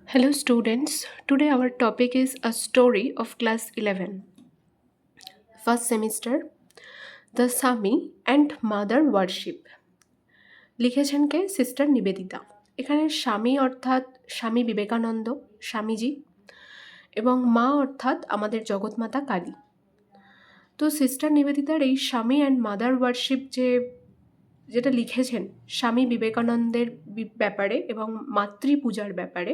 Hello, students. Today our topic is a story of class 11, first semester, The Swami and Mother Worship. লিখেছেন কে? Sister Nivedita. এখানে স্বামী অর্থাৎ স্বামী বিবেকানন্দ, স্বামীজি, এবং মা অর্থাৎ আমাদের জগৎমাতা কালী। তো সিস্টার নিবেদিতার এই স্বামী অ্যান্ড মাদার ওয়ার্শিপ যেটা লিখেছেন স্বামী বিবেকানন্দের ব্যাপারে এবং মাতৃপূজার ব্যাপারে,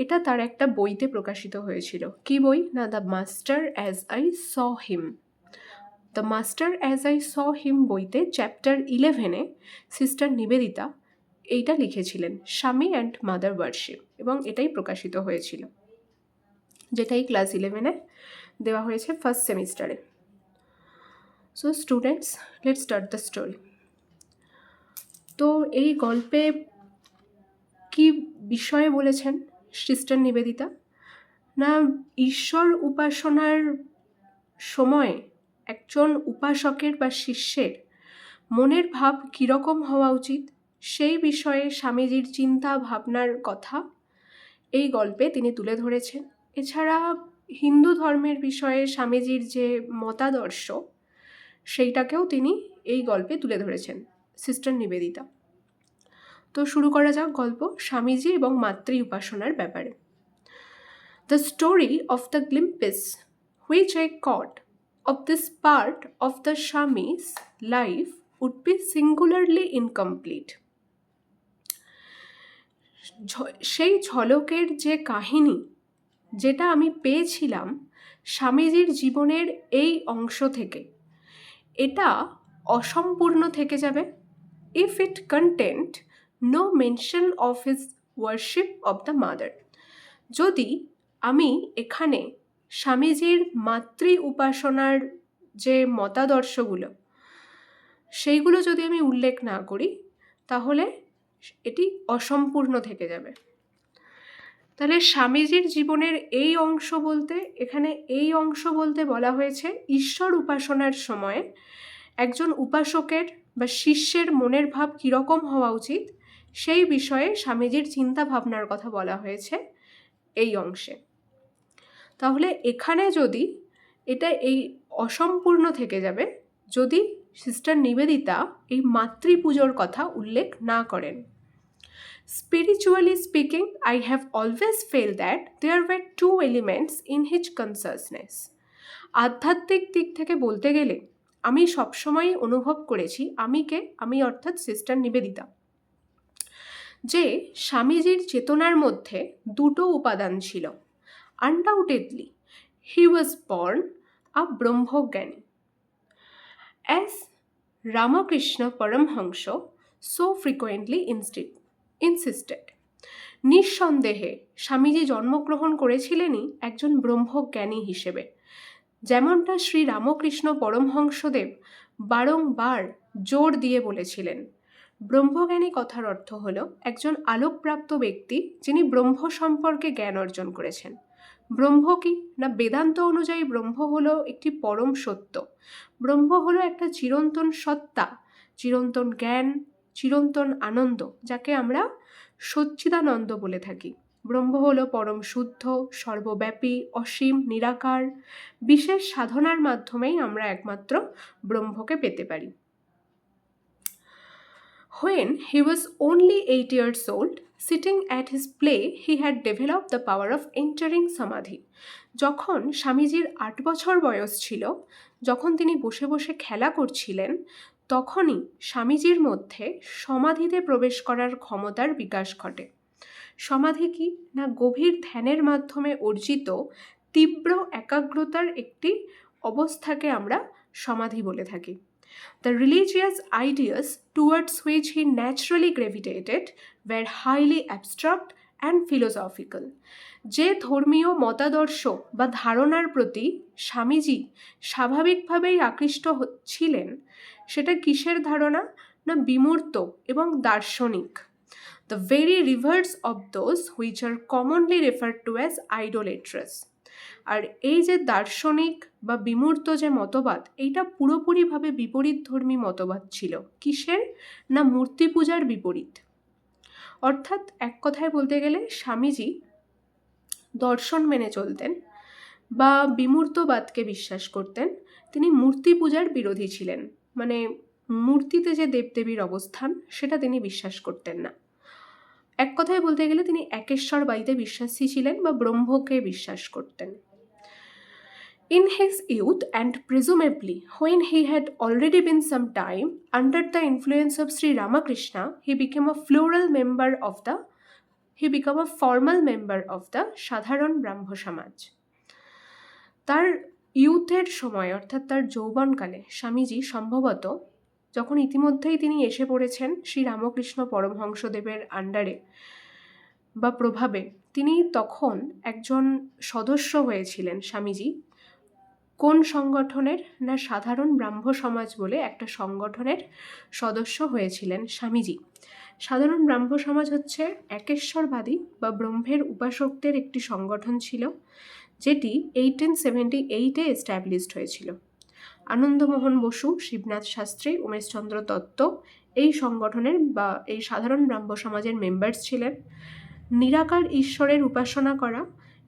এটা তার একটা বইতে প্রকাশিত হয়েছিল। কি বই? না, the master as I saw him. The master as I saw him বইতে চ্যাপ্টার 11-এ সিস্টার নিবেদিতা এইটা লিখেছিলেন, স্বামী অ্যান্ড মাদার ওয়ার্শিপ, এবং এটাই প্রকাশিত হয়েছিল, যেটাই ক্লাস 11-এ দেওয়া হয়েছে ফার্স্ট সেমিস্টারে। So students, let's start the story. তো এই গল্পে কি বিষয়ে বলেছেন সিস্টার নিবেদিতা? না, ঈশ্বর উপাসনার সময় একজন উপাসকের বা শিষ্যের মনের ভাব কীরকম হওয়া উচিত সেই বিষয়ে স্বামীজির চিন্তা ভাবনার কথা এই গল্পে তিনি তুলে ধরেছেন। এছাড়া হিন্দু ধর্মের বিষয়ে স্বামীজির যে মতাদর্শ সেইটাকেও তিনি এই গল্পে তুলে ধরেছেন সিস্টার নিবেদিতা। তো শুরু করা যাক গল্প স্বামীজি এবং মাতৃ উপাসনার ব্যাপারে। The story of the glimpse which I caught of this part of the Swami's life would be singularly incomplete. সেই ঝলকের যে কাহিনী যেটা আমি পেয়েছিলাম স্বামীজির জীবনের এই অংশ থেকে, এটা অসম্পূর্ণ থেকে যাবে if it contained no mention of his worship of the mother. যদি আমি এখানে স্বামীজির মাতৃ উপাসনার যে মতাদর্শগুলো সেইগুলো যদি আমি উল্লেখ না করি, তাহলে এটি অসম্পূর্ণ থেকে যাবে। তাহলে স্বামীজির জীবনের এই অংশ বলতে, এখানে এই অংশ বলতে বলা হয়েছে ঈশ্বর উপাসনার সময় একজন উপাসকের বা শিষ্যের মনের ভাব কীরকম হওয়া উচিত সেই বিষয়ে স্বামীজির চিন্তা ভাবনার কথা বলা হয়েছে এই অংশে। তাহলে এখানে যদি এটা এই অসম্পূর্ণ থেকে যাবে যদি সিস্টার নিবেদিতা এই মাতৃপুজোর কথা উল্লেখ না করেন। Spiritually speaking, I have always felt that there were two elements in his consciousness. আধ্যাত্মিক দিক থেকে বলতে গেলে আমি সবসময় অনুভব করেছি, আমি অর্থাৎ সিস্টার নিবেদিতা, যে স্বামীজির চেতনার মধ্যে দুটো উপাদান ছিল। Undoubtedly, he was born a ব্রহ্মজ্ঞানী, as Ramakrishna Paramhansa so frequently insisted. নিঃসন্দেহে স্বামীজি জন্মগ্রহণ করেছিলেনই একজন ব্রহ্মজ্ঞানী হিসেবে, যেমনটা শ্রী রামকৃষ্ণ পরমহংসদেব বারংবার জোর দিয়ে বলেছিলেন। ব্রহ্মজ্ঞানী কথার অর্থ হলো একজন আলোকপ্রাপ্ত ব্যক্তি যিনি ব্রহ্ম সম্পর্কে জ্ঞান অর্জন করেছেন। ব্রহ্ম কি? না, বেদান্ত অনুযায়ী ব্রহ্ম হলো একটি পরম সত্য। ব্রহ্ম হলো একটা চিরন্তন সত্তা, চিরন্তন জ্ঞান, চিরন্তন আনন্দ, যাকে আমরা সচ্চিদানন্দ বলে থাকি। ব্রহ্ম হলো পরম শুদ্ধ, সর্বব্যাপী, অসীম, নিরাকার। বিশেষ সাধনার মাধ্যমেই আমরা একমাত্র ব্রহ্মকে পেতে পারি। When he was only 8 years old, sitting at his play, he had developed the power of entering samadhi. যখন স্বামীজির 8 বছর বয়স ছিল, যখন তিনি বসে বসে খেলা করছিলেন, তখনই স্বামীজির মধ্যে সমাধিতে প্রবেশ করার ক্ষমতার বিকাশ ঘটে। সমাধি কি? না, গভীর ধ্যানের মাধ্যমে অর্জিত তীব্র একাগ্রতার একটি অবস্থাকে আমরা সমাধি বলে থাকি। The religious ideas towards which he naturally gravitated were highly abstract and philosophical. যে ধর্মীয় মতাদর্শ বা ধারণার প্রতি স্বামীজি স্বাভাবিকভাবেই আকৃষ্ট ছিলেন, সেটা কিসের ধারণা? না, বিমূর্ত এবং দার্শনিক। The very reverse of those which are commonly referred to as idolatrous. আর এই যে দার্শনিক বা বিমূর্ত যে মতবাদ, এইটা পুরোপুরিভাবে বিপরীত ধর্মী মতবাদ ছিল। কিসের? না, মূর্তি পূজার বিপরীত। অর্থাৎ এক কথায় বলতে গেলে স্বামীজি দর্শন মেনে চলতেন বা বিমূর্তবাদকে বিশ্বাস করতেন। তিনি মূর্তি পূজার বিরোধী ছিলেন, মানে মূর্তিতে যে দেবদেবীর অবস্থান সেটা তিনি বিশ্বাস করতেন না। এক কথায় বলতে গেলে তিনি একেশ্বরবাদীতে বিশ্বাসী ছিলেন বা ব্রহ্মকে বিশ্বাস করতেন। In his youth, and presumably when he had already been some time under the influence of Sri Ramakrishna, he became a formal member of the সাধারণ ব্রাহ্ম সমাজ। তার ইউথের সময় অর্থাৎ তার যৌবনকালে স্বামীজি সম্ভবত যখন ইতিমধ্যেই তিনি এসে পড়েছেন শ্রী রামকৃষ্ণ পরমহংসদেবের আন্ডারে বা প্রভাবে, তিনি তখন একজন সদস্য হয়েছিলেন স্বামীজি। কোন সংগঠনের? না, সাধারণ ব্রাহ্ম সমাজ বলে একটা সংগঠনের সদস্য হয়েছিলেন স্বামীজি। সাধারণ ব্রাহ্ম সমাজ হচ্ছে একেশ্বরবাদী বা ব্রহ্মের উপাসকদের একটি সংগঠন ছিল, যেটি 1878-এ এস্টাবলিশড হয়েছিল। আনন্দমোহন বসু, শিবনাথ শাস্ত্রী, উমেশচন্দ্র দত্ত এই সংগঠনের বা এই সাধারণ ব্রাহ্ম সমাজের মেম্বার্স ছিলেন। নিরাকার ঈশ্বরের উপাসনা করা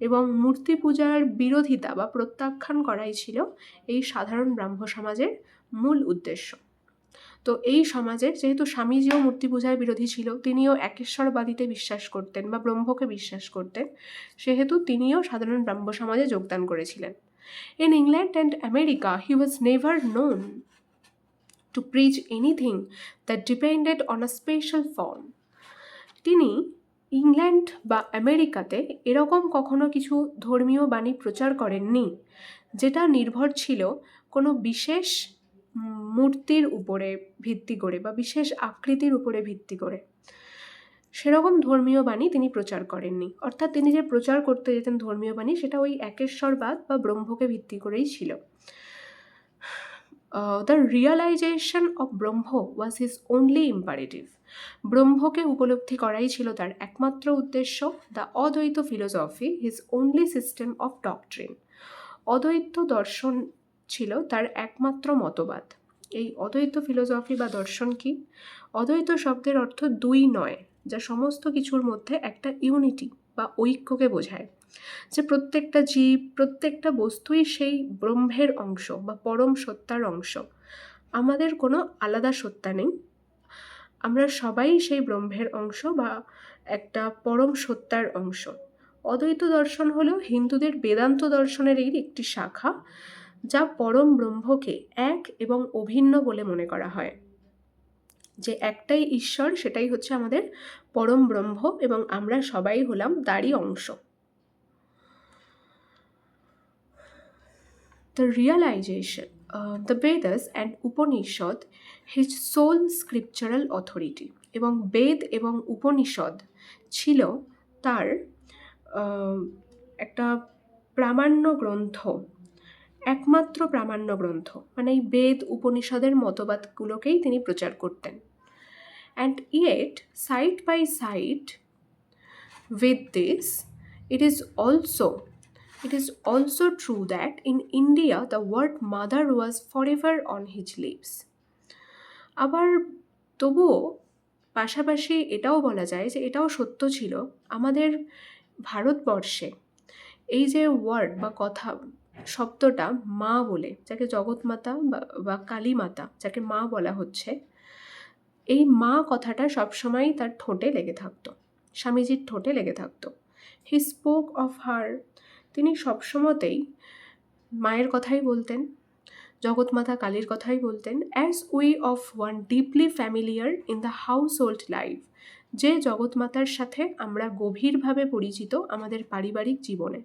এবং মূর্তি পূজার বিরোধিতা বা প্রত্যাখ্যান করাই ছিল এই সাধারণ ব্রাহ্ম সমাজের মূল উদ্দেশ্য। তো এই সমাজের, যেহেতু স্বামীজিও মূর্তি পূজার বিরোধী ছিল, তিনিও একেশ্বরবাদীতে বিশ্বাস করতেন বা ব্রহ্মকে বিশ্বাস করতেন, সেহেতু তিনিও সাধারণ ব্রাহ্ম সমাজে যোগদান করেছিলেন। In England and America, he was never known to preach anything that depended on a special form. তিনি ইংল্যান্ড বা আমেরিকাতে এরকম কখনো কিছু ধর্মীয় বাণী প্রচার করেননি যেটা নির্ভর ছিল কোনো বিশেষ মূর্তির উপরে ভিত্তি করে বা বিশেষ আকৃতির উপরে ভিত্তি করে। সেরকম ধর্মীয় বাণী তিনি প্রচার করেননি। অর্থাৎ তিনি যে প্রচার করতে যেতেন ধর্মীয় বাণী, সেটা ওই একেশ্বরবাদ বা ব্রহ্মকে ভিত্তি করেই ছিল। The realisation of Brahma was his only imperative. ব্রহ্মকে উপলব্ধি করাই ছিল তার একমাত্র উদ্দেশ্য। দ্য অদ্বৈত philosophy his only system of doctrine. অদ্বৈত দর্শন ছিল তার একমাত্র মতবাদ। এই অদ্বৈত ফিলোসফি বা দর্শন কি? অদ্বৈত শব্দের অর্থ দুই নয়, যা সমস্ত কিছুর মধ্যে একটা ইউনিটি বা ঐক্যকে বোঝায়, যে প্রত্যেকটা জীব, প্রত্যেকটা বস্তুই সেই ব্রহ্মের অংশ বা পরম সত্তার অংশ। আমাদের কোনো আলাদা সত্তা নেই, আমরা সবাই সেই ব্রহ্মের অংশ বা একটা পরম সত্তার অংশ। অদ্বৈত দর্শন হলো হিন্দুদের বেদান্ত দর্শনেরই একটি শাখা, যা পরম ব্রহ্মকে এক এবং অভিন্ন বলে মনে করা হয়। যে একটাই ঈশ্বর, সেটাই হচ্ছে আমাদের পরম ব্রহ্ম এবং আমরা সবাই হলাম তারই অংশ। The realization, the Vedas and Upanishad, his sole scriptural authority. এবং বেদ এবং উপনিষদ ছিল তার একটা প্রামাণ্য গ্রন্থ, একমাত্র প্রামাণ্য গ্রন্থ। মানে এই বেদ উপনিষদের মতবাদগুলোকেই তিনি প্রচার করতেন। And yet, side by side with this, it is also true that in India the word mother was forever on his lips. আবার তবুও পাশাপাশি এটাও বলা যায় যে এটাও সত্য ছিল, আমাদের ভারতবর্ষে এই যে ওয়ার্ড বা কথা, শব্দটা মা বলে, যাকে জগৎমাতা বা কালী মাতা, যাকে মা বলা হচ্ছে, এই মা কথাটা সবসময়ই তার ঠোঁটে লেগে থাকতো, স্বামীজির ঠোঁটে লেগে থাকতো। হি স্পোক অফ হার, তিনি সবসময়তেই মায়ের কথাই বলতেন, জগৎমাতা কালীর কথাই বলতেন, as we of one deeply familiar in the house hold life, যে জগৎমাতার সাথে আমরা গভীরভাবে পরিচিত আমাদের পারিবারিক জীবনে।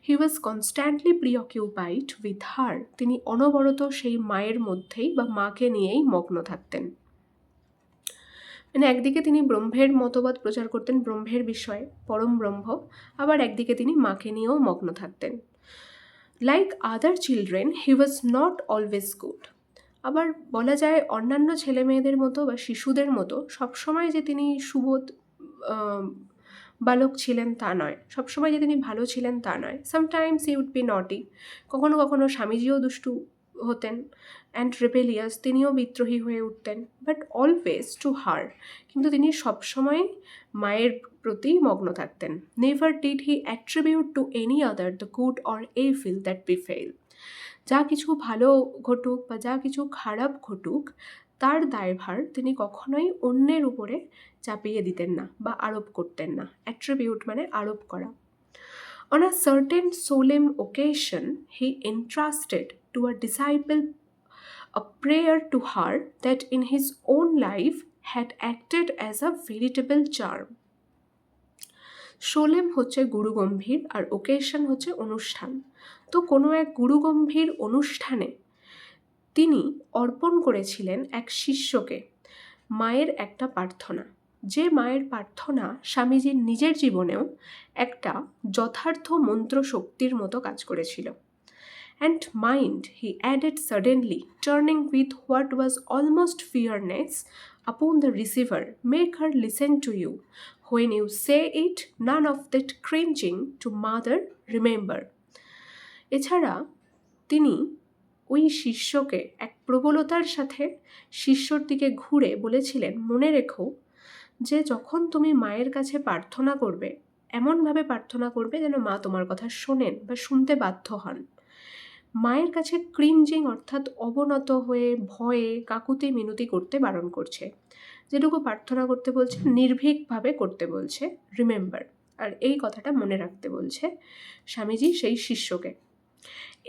হি ওয়াজ কনস্ট্যান্টলি প্রিঅকিউপাইড উইথ হার, তিনি অনবরত সেই মায়ের মধ্যেই বা মাকে নিয়েই মগ্ন থাকতেন। মানে একদিকে তিনি ব্রহ্মের মতবাদ প্রচার করতেন, ব্রহ্মের বিষয়ে, পরম ব্রহ্ম, আবার একদিকে তিনি মাকে নিয়েও মগ্ন থাকতেন। Like other children he was not always good. আবার বলা যায় অন্যান্য ছেলে মেয়েদের মতো বা শিশুদের মতো সবসময় যে তিনি সুবোধ বালক ছিলেন তা নয়, সবসময় যে তিনি ভালো ছিলেন তা নয়। সামটাইমস হি উড বি নটি, কখনো কখনো স্বামীজিও দুষ্টু হতেন, অ্যান্ড রেবেলিয়াস, তিনিও বিদ্রোহী হয়ে উঠতেন, বাট অলওয়েজ টু হার, কিন্তু তিনি সবসময় মায়ের প্রতি মগ্ন থাকতেন। Never did he attribute to any other the good or evil that befell, যা কিছু ভালো ঘটুক বা যা কিছু খারাপ ঘটুক তার দায়ভার তিনি কখনোই অন্যের উপরে চাপিয়ে দিতেন না বা আরোপ করতেন না। অ্যাট্রিবিউট মানে আরোপ করা। On a certain solemn occasion, he entrusted to a disciple a prayer to her that in his own life had acted as a veritable charm. সোলেম হচ্ছে গুরুগম্ভীর আর ওকেশন হচ্ছে অনুষ্ঠান। তো কোনো এক গুরুগম্ভীর অনুষ্ঠানে তিনি অর্পণ করেছিলেন এক শিষ্যকে মায়ের একটা প্রার্থনা, যে মায়ের প্রার্থনা স্বামীজির নিজের জীবনেও একটা যথার্থ মন্ত্র শক্তির মতো কাজ করেছিল। And mind, he added suddenly, turning with what was almost fearness upon the receiver, make her listen to you. When you say it, none of that cringing to mother, remember. এছাড়া তিনি ওই শিষ্যকে এক প্রবলতার সাথে শিষ্যর দিকে ঘুরে বলেছিলেন, মনে রেখো যে যখন তুমি মায়ের কাছে প্রার্থনা করবে, এমনভাবে প্রার্থনা করবে যেন মা তোমার কথা শোনেন বা শুনতে বাধ্য হন। মায়ের কাছে ক্রিঞ্জিং অর্থাৎ অবনত হয়ে ভয়ে কাকুতি মিনতি করতে বারণ করছে। যেটুকু প্রার্থনা করতে বলছে নির্ভীকভাবে করতে বলছে, রিমেম্বার, আর এই কথাটা মনে রাখতে বলছে স্বামীজি সেই শিষ্যকে।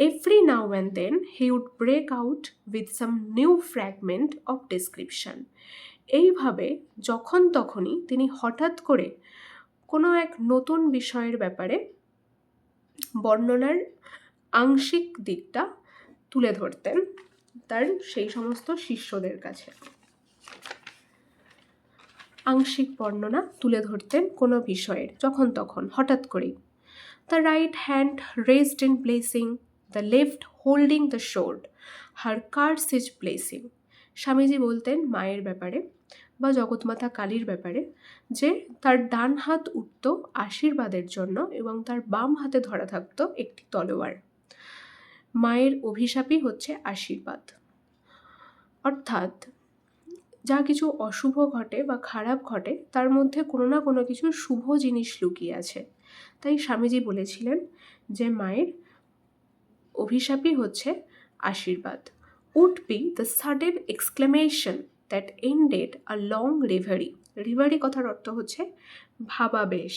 Every now and then he would break out with some new fragment of description. এইভাবে যখন তখনই তিনি হঠাৎ করে কোনো এক নতুন বিষয়ের ব্যাপারে বর্ণনার আংশিক দিকটা তুলে ধরতেন তার সেই সমস্ত শিষ্যদের কাছে। আংশিক বর্ণনা তুলে ধরতেন কোনো বিষয়ের যখন তখন হঠাৎ করেই। The right hand raised in blessing, the left holding the sword, her curse is blessing. Swamiji বলতেন মায়ের ব্যাপারে বা জগৎমাতা কালীর ব্যাপারে যে তার ডান হাত উঠত আশীর্বাদের জন্য এবং তার বাম হাতে ধরা থাকত একটি তলোয়ার। মায়ের অভিশাপই হচ্ছে আশীর্বাদ। অর্থাৎ যা কিছু অশুভ ঘটে বা খারাপ ঘটে তার মধ্যে কোনো না কোনো কিছু শুভ জিনিস লুকিয়ে আছে। তাই স্বামীজি বলেছিলেন যে মায়ের অভিশাপই হচ্ছে আশীর্বাদ। Would be the sudden exclamation that ended a long reverie. Reverie কথার অর্থ হচ্ছে ভাবাবেশ।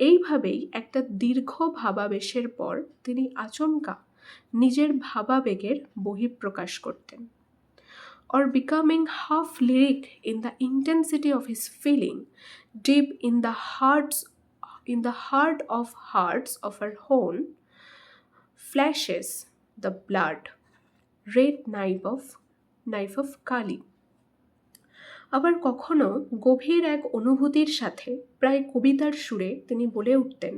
এইভাবেই একটা দীর্ঘ ভাবাবেশের পর তিনি আচমকা নিজের ভাবাবেগের বহিঃপ্রকাশ করতেন। Or becoming half lyric in the intensity of his feeling, deep in the heart of hearts of her own, flashes the blood, red knife of Kali. আবার কখনো গভীর এক অনুভূতির সাথে প্রায় কবিতার সুরে তিনি বলে উঠতেন,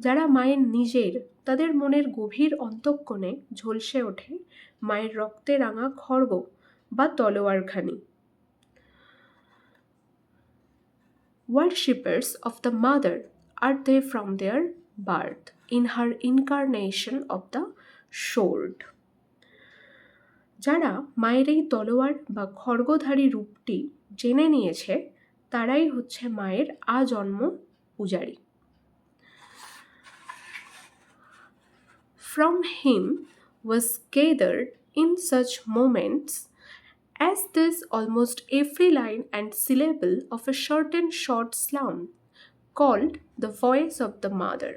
যারা মায়ের নিজের, তাদের মনের গভীর অন্তঃকোণে ঝলসে ওঠে মায়ের রক্তে রাঙা খড়গ বা তলোয়ারখানি। Worshippers of the mother are they from their birth, in her incarnation of the sword. যারা মায়ের এই তলোয়ার বা খড়গধারী রূপটি জেনে নিয়েছে তারাই হচ্ছে মায়ের আজন্ম পূজারী। From him was gathered in such moments as this almost every line and syllable of a certain short psalm called the voice of the mother.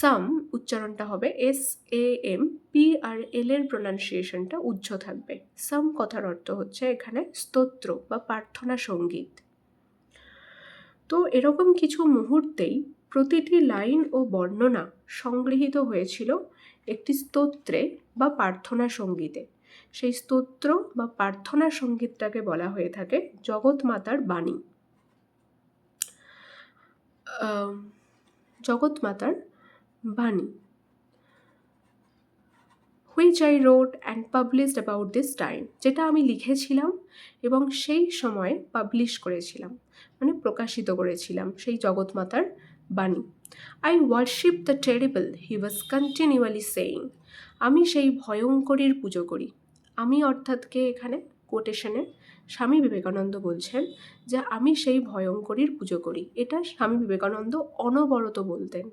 সাম উচ্চারণটা হবে SAMPRL এর প্রোনাউন্সিয়েশনটা উজ্জ্ব থাকবে। সাম কথার অর্থ হচ্ছে এখানে স্তোত্র বা প্রার্থনা সঙ্গীত। তো এরকম কিছু মুহূর্তেই প্রতিটি লাইন ও বর্ণনা সংগৃহীত হয়েছিল একটি স্তোত্রে বা প্রার্থনা সঙ্গীতে। সেই স্তোত্র বা প্রার্থনা সঙ্গীতটাকে বলা হয়ে থাকে জগৎমাতার বাণী। জগৎমাতার বাণী, which I wrote and published about this time, যেটা আমি লিখেছিলাম এবং সেই সময় পাবলিশ করেছিলাম, মানে প্রকাশিত করেছিলাম সেই জগৎমাতার বাণী। I worship the terrible, he was continually saying, আমি সেই ভয়ঙ্করীর পুজো করি। আমি অর্থাৎ কে এখানে কোটেশনে স্বামী বিবেকানন্দ বলছেন যে আমি সেই ভয়ঙ্করীর পুজো করি। এটা স্বামী বিবেকানন্দ অনবরত বলতেন।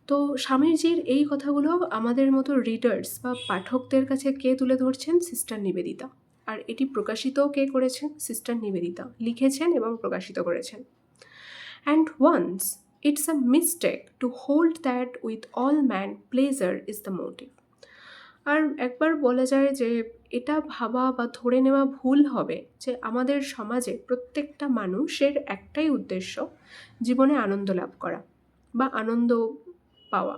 তো স্বামীজির এই কথাগুলো আমাদের মতো রিডার্স বা পাঠকদের কাছে কে তুলে ধরছেন? সিস্টার নিবেদিতা। আর এটি প্রকাশিতও কে করেছেন? সিস্টার নিবেদিতা লিখেছেন এবং প্রকাশিত করেছেন। And once it's a mistake to hold that with all man pleasure is the motive. আর একবার বলা যায় যে এটা ভাবা বা ধরে নেওয়া ভুল হবে যে আমাদের সমাজে প্রত্যেকটা মানুষের একটাই উদ্দেশ্য জীবনে আনন্দ লাভ করা বা আনন্দ পাওয়া।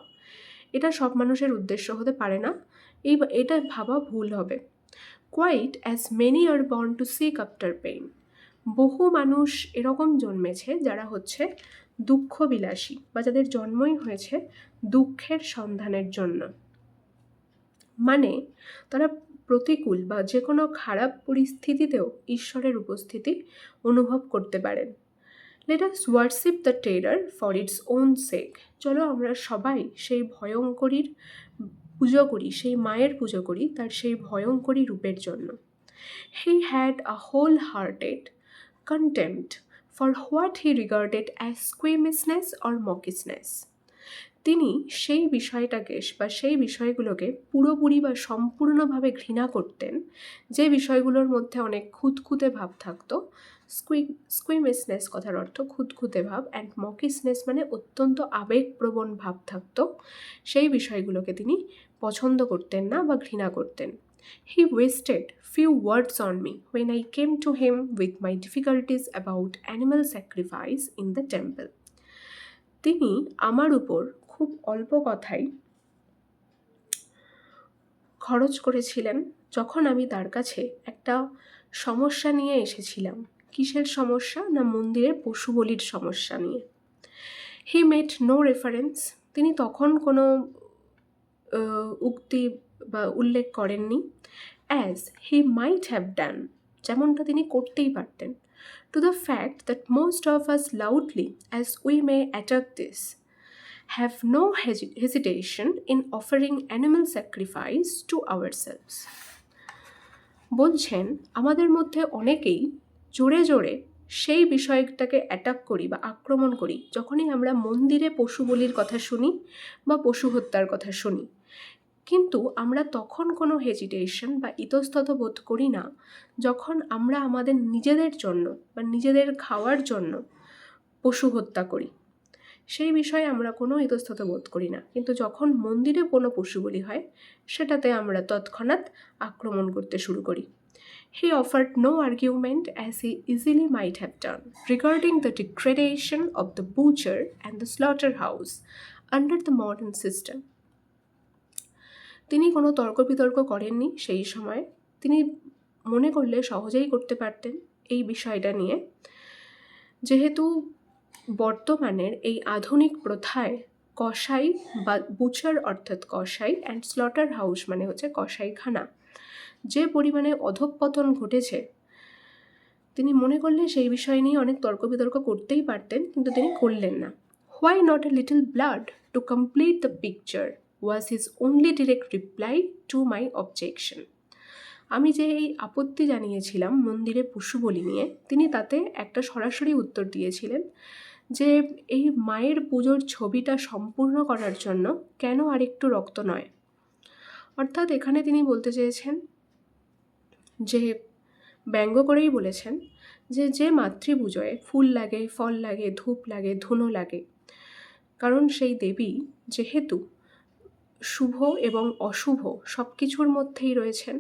এটা সব মানুষের উদ্দেশ্য হতে পারে না, এটা ভাবা ভুল হবে। Quite as many are born to seek after pain. বহু মানুষ এরকম জন্মেছে যারা হচ্ছে দুঃখ বিলাসী বা যাদের জন্মই হয়েছে দুঃখের সন্ধানের জন্য। মানে তারা প্রতিকূল বা যে কোনো খারাপ পরিস্থিতিতেও ঈশ্বরের উপস্থিতি অনুভব করতে পারেন। Let us worship the terror for its own sake. চলো আমরা সবাই সেই ভয়ঙ্করীর পুজো করি, সেই মায়ের পুজো করি তার সেই ভয়ঙ্করী রূপের জন্য। He had a wholehearted contempt for what he regarded as squeamishness or mawkishness. তিনি সেই বিষয়টাকে বা সেই বিষয়গুলোকে পুরোপুরি বা সম্পূর্ণভাবে ঘৃণা করতেন যে বিষয়গুলোর মধ্যে অনেক খুঁতখুঁতে ভাব থাকতো। স্কুইমিসনেস কথার অর্থ খুঁতখুঁতে ভাব, অ্যান্ড মকিসনেস মানে অত্যন্ত আবেগপ্রবণ ভাব থাকতো, সেই বিষয়গুলোকে তিনি পছন্দ করতেন না বা ঘৃণা করতেন। He wasted few words on me when I came to him with my difficulties about animal sacrifice in the temple. তিনি আমার উপর খুব অল্প কথাই খরচ করেছিলেন যখন আমি তার কাছে একটা সমস্যা নিয়ে এসেছিলাম। কিসের সমস্যা? না মন্দিরের পশু বলির সমস্যা নিয়ে। হি মেড নো রেফারেন্স, তিনি তখন কোনো উক্তি বা উল্লেখ করেননি। As he might have done, যেমনটা তিনি করতেই পারতেন। To the fact that most of us loudly as we may attack this have no hesitation in offering animal sacrifice to ourselves. বলছেন আমাদের মধ্যে অনেকেই জোরে জোরে সেই বিষয়টাকে অ্যাটাক করি বা আক্রমণ করি যখনই আমরা মন্দিরে পশু বলির কথা শুনি বা পশু হত্যার কথা শুনি, কিন্তু আমরা তখন কোনো হেজিটেশন বা ইতস্তত বোধ করি না যখন আমরা আমাদের নিজেদের জন্য বা নিজেদের খাওয়ার জন্য পশু হত্যা করি। সেই বিষয়ে আমরা কোনো ইতস্তত বোধ করি না, কিন্তু যখন মন্দিরে কোনো পশু বলি হয় সেটাতে আমরা তৎক্ষণাৎ আক্রমণ করতে শুরু করি। He offered no argument as he easily might have done regarding the degradation of the butcher and the slaughterhouse under the modern system. তিনি কোনো তর্ক বিতর্ক করেননি সেই সময়। তিনি মনে করলে সহজেই করতে পারতেন এই বিষয়টা নিয়ে, যেহেতু বর্তমানের এই আধুনিক প্রথায় কসাই বা বুচার অর্থাৎ কসাই অ্যান্ড স্লটার হাউস মানে হচ্ছে কসাইখানা যে পরিমাণে অধঃপতন ঘটেছে, তিনি মনে করলে সেই বিষয় নিয়ে অনেক তর্ক বিতর্ক করতেই পারতেন, কিন্তু তিনি করলেন না। Why not a little blood to complete the picture was his only direct reply to my objection. আমি যে এই আপত্তি জানিয়েছিলাম মন্দিরে পশু বলি নিয়ে, তিনি তাতে একটা সরাসরি উত্তর দিয়েছিলেন যে এই মায়ের পুজোর ছবিটা সম্পূর্ণ করার জন্য কেন আরেকটু রক্ত নয়। অর্থাৎ এখানে তিনি বলতে চেয়েছেন যে, ব্যঙ্গ করেই বলেছেন যে যে মাতৃপুজোয় ফুল লাগে, ফল লাগে, ধূপ লাগে, ধুনো লাগে, কারণ সেই দেবী যেহেতু শুভ এবং অশুভ সব কিছুর মধ্যেই রয়েছেন,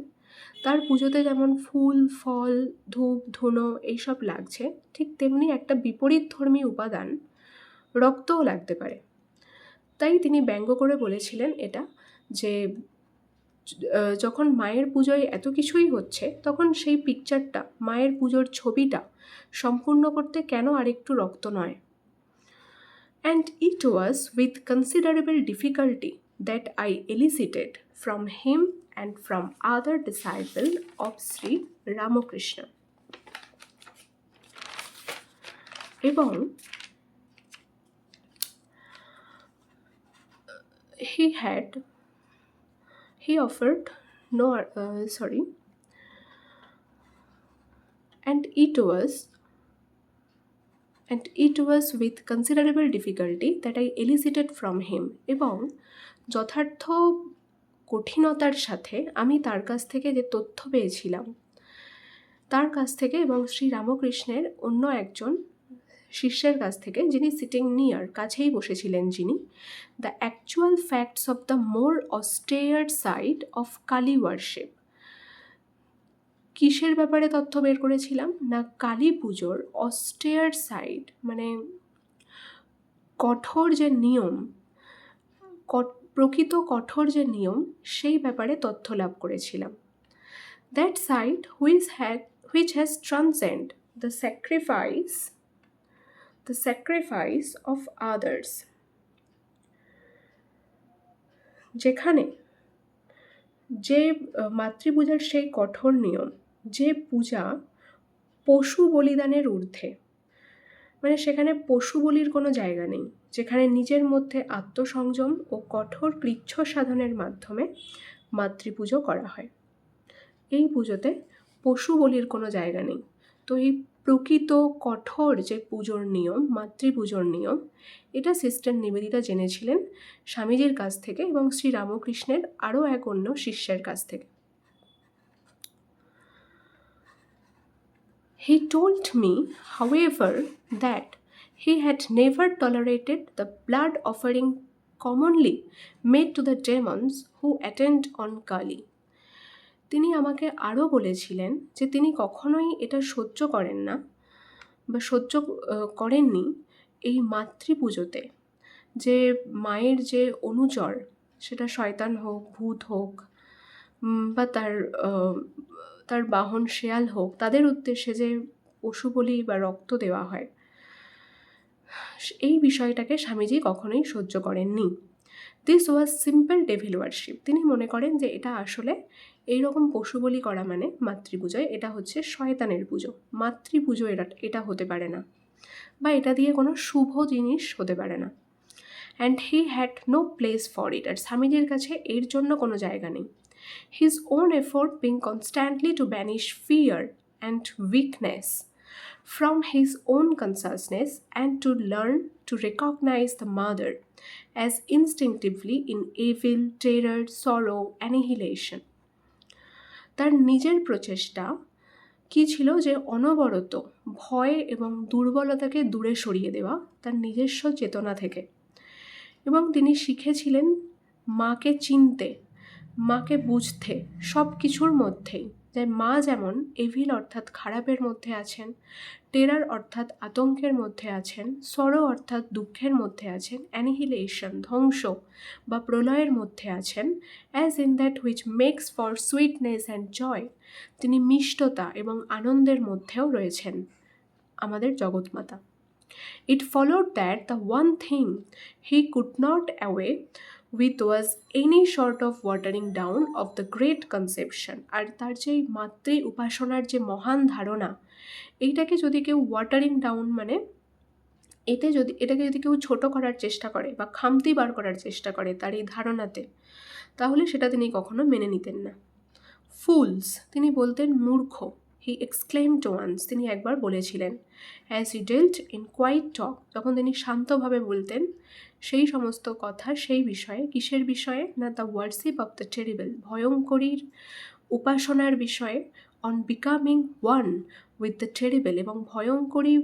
তার পুজোতে যেমন ফুল, ফল, ধূপ, ধুনো এইসব লাগছে, ঠিক তেমনি একটা বিপরীতধর্মী উপাদান রক্তও লাগতে পারে। তাই তিনি ব্যঙ্গ করে বলেছিলেন এটা যে যখন মায়ের পুজোয় এত কিছুই হচ্ছে তখন সেই পিকচারটা, মায়ের পুজোর ছবিটা সম্পূর্ণ করতে কেন আরেকটু রক্ত নয়। And it was with considerable difficulty that I elicited from him and from other disciple of Sri Ramakrishna. এবং he had He offered no, sorry, and it was with considerable difficulty that I elicited from him, এবং যথার্থ কঠিনতার সাথে আমি তার কাছ থেকে যে তথ্য পেয়েছিলাম, তার কাছ থেকে এবং শ্রী রামকৃষ্ণের অন্য একজন শিষ্যের কাছ থেকে, যিনি সিটিং নিয়ার, কাছেই বসেছিলেন যিনি, the actual facts of the more austere side of Kali worship. কিসের ব্যাপারে তথ্য বের করেছিলাম না, কালী পুজোর অস্টেয়ার সাইড মানে কঠোর যে নিয়ম, প্রকৃত কঠোর যে নিয়ম, সেই ব্যাপারে তথ্য লাভ করেছিলাম। That side which has transcend the sacrifice of others, যেখানে যে মাতৃপূজার সেই কঠোর নিয়ম, যে পূজা পশু বলিদানের ঊর্ধ্বে, মানে সেখানে পশু বলির কোনো জায়গা নেই, যেখানে নিজের মধ্যে আত্মসংযম ও কঠোর কৃচ্ছ সাধনের মাধ্যমে মাতৃপুজো করা হয়। এই পুজোতে পশু বলির কোনো জায়গা নেই। তো এই প্রকৃত কঠোর যে পুজোর নিয়ম, মাতৃপুজোর নিয়ম, এটা সিস্টার নিবেদিতা জেনেছিলেন স্বামীজির কাছ থেকে এবং শ্রী রামকৃষ্ণের আরও এক অন্য শিষ্যের কাছ থেকে। He told me, however, that he had never tolerated the blood offering commonly made to the demons who attend on Kali. তিনি আমাকে আরও বলেছিলেন যে তিনি কখনোই এটা সহ্য করেন না বা সহ্য করেননি এই মাতৃপুজোতে যে মায়ের যে অনুচর, সেটা শয়তান হোক, ভূত হোক, বা তার বাহন শেয়াল হোক, তাদের উদ্দেশ্যে যে পশু বলি বা রক্ত দেওয়া হয়, এই বিষয়টাকে স্বামীজি কখনোই সহ্য করেননি। This was simple devil worship. তিনি মনে করেন যে এটা আসলে এইরকম পশু বলি করা মানে মাতৃপুজোয়, এটা হচ্ছে শয়তানের পুজো। মাতৃপুজো এটা হতে পারে না, বা এটা দিয়ে কোনো শুভ জিনিস হতে পারে না। And he had no place for it. আর স্বামীজির কাছে এর জন্য কোনো জায়গা নেই। His own effort being constantly to banish fear and weakness from his own consciousness and to learn to recognize the mother as instinctively in evil, terror, sorrow, annihilation. তার নিজের প্রচেষ্টা কি ছিল, যে অনবরত ভয় এবং দুর্বলতাকে দূরে সরিয়ে দেওয়া তার নিজস্ব চেতনা থেকে, এবং তিনি শিখেছিলেন মাকে চিনতে, মাকে বুঝতে, সব কিছুর মধ্যেই, যে মা যেমন এভিল অর্থাৎ খারাপের মধ্যে আছেন, টেরার অর্থাৎ আতঙ্কের মধ্যে আছেন, সরো অর্থাৎ দুঃখের মধ্যে আছেন, অ্যানিহিলেশন ধ্বংস বা প্রলয়ের মধ্যে আছেন, as in that which makes for sweetness and joy, তিনি মিষ্টতা এবং আনন্দের মধ্যেও রয়েছেন আমাদের জগৎমাতা। It followed that the one thing he could not away with was any sort of watering down of the great conception. আর তার যে মাতৃ উপাসনার যে মহান ধারণা, এইটাকে যদি কেউ ওয়াটারিং ডাউন মানে এটাকে যদি কেউ ছোট করার চেষ্টা করে বা খামতি বার করার চেষ্টা করে তার এই ধারণাতে, তাহলে সেটা তিনি কখনো মেনে নিতেন না। ফুলস, তিনি বলতেন মূর্খ। হি এক্সক্লেইমড ওয়ান্স, তিনি একবার বলেছিলেন। As he dwelt in quiet talk, যখন তিনি শান্তভাবে বলতেন সেই সমস্ত কথা, সেই বিষয়ে, কিসের বিষয়ে না, the worship of the terrible, ভয়ঙ্করীর উপাসনার বিষয়ে, on becoming one with the terrible, এবং ভয়ঙ্করী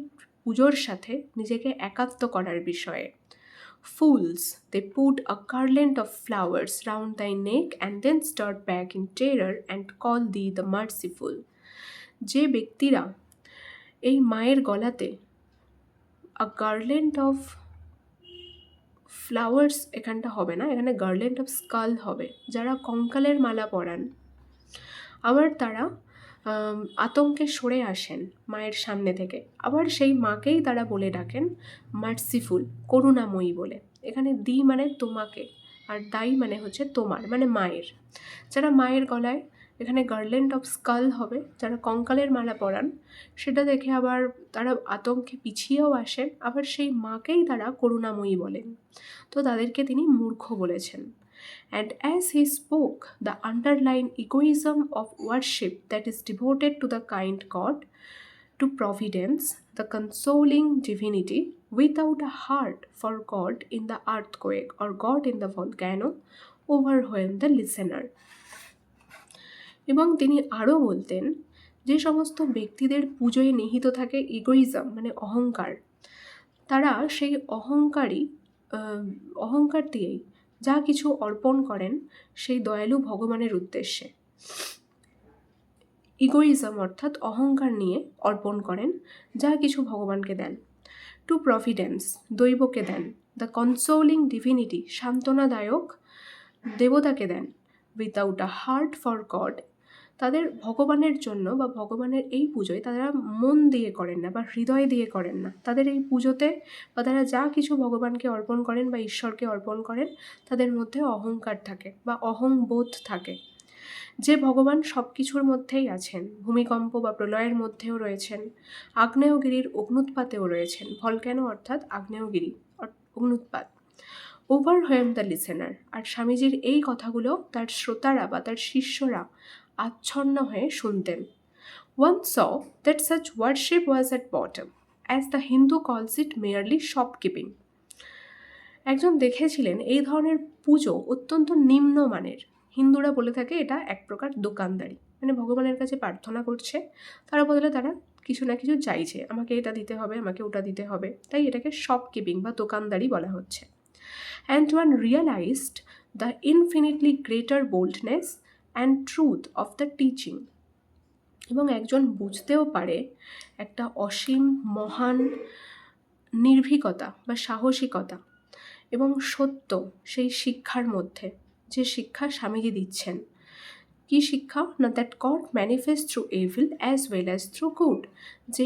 পুজোর সাথে নিজেকে একাত্ম করার বিষয়ে। Fools, they put a garland of flowers round thy neck and then start back in terror and call thee the merciful. যে ব্যক্তিরা এই মায়ের গলাতে a garland of flowers, এখানটা হবে না, এখানে garland of skull হবে, যারা কঙ্কালের মালা পরান, আবার তারা আতঙ্কে সরে আসেন মায়ের সামনে থেকে, আবার সেই মাকেই তারা বলে ডাকেন মার্সিফুল, করুণাময়ী বলে। এখানে দি মানে তোমাকে, আর দাই মানে হচ্ছে তোমার, মানে মায়ের। যারা মায়ের গলায় এখানে গার্ল্যান্ড অফ স্কাল হবে, যারা কঙ্কালের মালা পরান, সেটা দেখে আবার তারা আতঙ্কে পিছিয়েও আসেন, আবার সেই মাকেই তারা করুণাময়ী বলেন। তো তাদেরকে তিনি মূর্খ বলেছেন। And as he spoke, the underlying egoism of worship that is devoted to the kind God, to providence, the consoling divinity, without a heart for God in the earthquake or God in the volcano, overwhelmed the listener. এবং তিনি আরও বলতেন, যে সমস্ত ব্যক্তিদের পুজোয় নিহিত থাকে ইগোইজম মানে অহংকার, তারা সেই অহংকার দিয়েই যা কিছু অর্পণ করেন সেই দয়ালু ভগবানের উদ্দেশ্যে। ইগোইজম অর্থাৎ অহংকার নিয়ে অর্পণ করেন, যা কিছু ভগবানকে দেন। টু প্রভিডেন্স দৈবকে দেন, দ্য কনসোলিং ডিভিনিটি সান্ত্বনাদায়ক দেবতাকে দেন, without a heart for God তাদের ভগবানের জন্য বা ভগবানের এই পুজোয় তারা মন দিয়ে করেন না বা হৃদয় দিয়ে করেন না। তাদের এই পুজোতে বা তারা যা কিছু ভগবানকে অর্পণ করেন বা ঈশ্বরকে অর্পণ করেন তাদের মধ্যে অহংকার থাকে বা অহংবোধ থাকে। যে ভগবান সব কিছুর মধ্যেই আছেন, ভূমিকম্প বা প্রলয়ের মধ্যেও রয়েছেন, আগ্নেয়গিরির অগ্নুৎপাতেও রয়েছেন, ভলক্যানো অর্থাৎ আগ্নেয়গিরি অগ্নুৎপাত। ওভারওয়েলম দ্য লিসেনার, আর স্বামীজির এই কথাগুলো তার শ্রোতারা বা তার শিষ্যরা আচ্ছন্ন হয়ে শুনতেন। One saw that such worship was at bottom, as the Hindu calls it, merely shopkeeping. একজন দেখেছিলেন এই ধরনের পুজো অত্যন্ত নিম্নমানের। হিন্দুরা বলে থাকে এটা এক প্রকার দোকানদারি, মানে ভগবানের কাছে প্রার্থনা করছে, তার বদলে তারা কিছু না কিছু চাইছে, আমাকে এটা দিতে হবে, আমাকে ওটা দিতে হবে, তাই এটাকে শপকিপিং বা দোকানদারি বলা হচ্ছে। And one realized the infinitely greater boldness and truth of the teaching. এবং একজন বুঝতেও পারে একটা অসীম মহান নির্ভীকতা বা সাহসিকতা এবং সত্য সেই শিক্ষার মধ্যে, যে শিক্ষা স্বামীজি দিচ্ছেন। কি শিক্ষা না, that god manifest through evil as well as through good, যে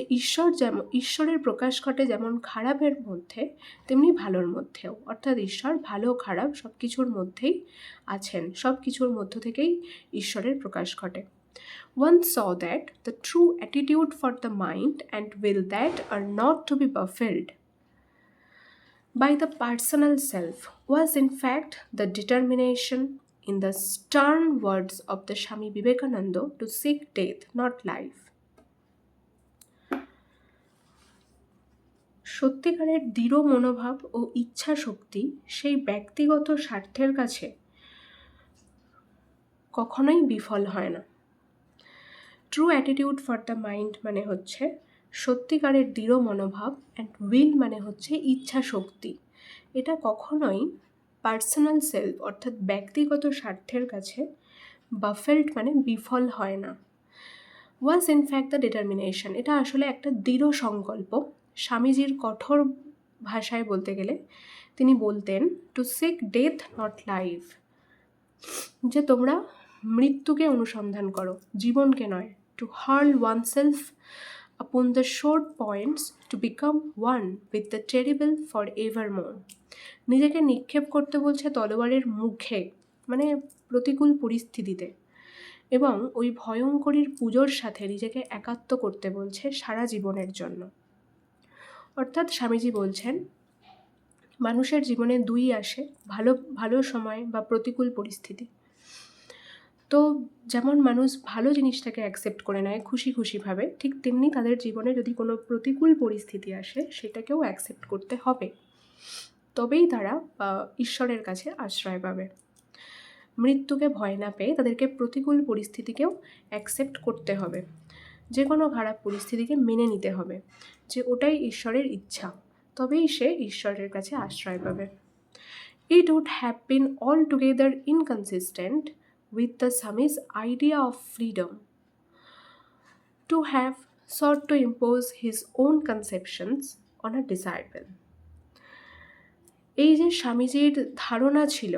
ঈশ্বরের প্রকাশ ঘটে যেমন খারাপের মধ্যে তেমনি ভালোর মধ্যেও, অর্থাৎ ঈশ্বর ভালো খারাপ সব কিছুর মধ্যেই আছেন, সব কিছুর মধ্য থেকেই ঈশ্বরের প্রকাশ ঘটে। One saw that the true attitude for the mind and will that are not to be baffled by the personal self was in fact the determination, in the stern words of the Swami Vivekananda, to seek death, not life. সত্যিকারের দৃঢ় মনোভাব ও ইচ্ছা শক্তি সেই ব্যক্তিগত স্বার্থের কাছে কখনোই বিফল হয় না। True attitude for the mind মানে হচ্ছে সত্যিকারের দৃঢ় মনোভাব, অ্যান্ড উইল মানে হচ্ছে ইচ্ছা শক্তি, এটা কখনোই পার্সোনাল সেলফ অর্থাৎ ব্যক্তিগত স্বার্থের কাছে বাফেল্ড মানে বিফল হয় না। ওয়াজ ইনফ্যাক্ট দ্য ডিটারমিনেশন, এটা আসলে একটা দৃঢ় সংকল্প। স্বামীজির কঠোর ভাষায় বলতে গেলে তিনি বলতেন, to seek death not life, যে তোমরা মৃত্যুকে অনুসন্ধান করো, জীবনকে নয়। To hurl oneself upon the sword points, to become one with the terrible for evermore, নিজেকে নিক্ষেপ করতে বলছে তলোয়ারের মুখে মানে প্রতিকূল পরিস্থিতিতে, এবং ওই ভয়ঙ্করীর পুজোর সাথে নিজেকে একাত্ম করতে বলছে সারা জীবনের জন্য। অর্থাৎ স্বামীজি বলছেন মানুষের জীবনে দুই আসে, ভালো সময় বা প্রতিকূল পরিস্থিতি। তো যেমন মানুষ ভালো জিনিসটাকে অ্যাকসেপ্ট করে নেয় খুশিভাবে, ঠিক তেমনি তাদের জীবনে যদি কোনো প্রতিকূল পরিস্থিতি আসে সেটাকেও অ্যাকসেপ্ট করতে হবে, তবেই তারা ঈশ্বরের কাছে আশ্রয় পাবে। মৃত্যুকে ভয় না পেয়ে তাদেরকে প্রতিকূল পরিস্থিতিকেও অ্যাকসেপ্ট করতে হবে, যে কোনো খারাপ পরিস্থিতিকে মেনে নিতে হবে যে ওটাই ঈশ্বরের ইচ্ছা, তবেই সে ঈশ্বরের কাছে আশ্রয় পাবে। It would have been altogether inconsistent with the Swami's idea of freedom to have sought to impose his own conceptions on a disciple. এই যে স্বামীজির ধারণা ছিল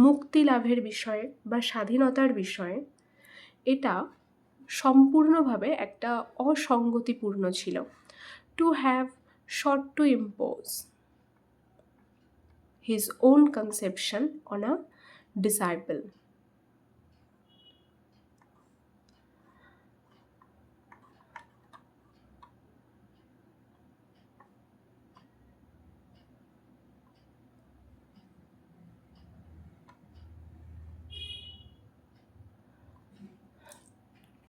মুক্তি লাভের বিষয়ে বা স্বাধীনতার বিষয়ে, এটা সম্পূর্ণভাবে একটা অসঙ্গতিপূর্ণ ছিল। To have sought to impose his own conception on a disciple,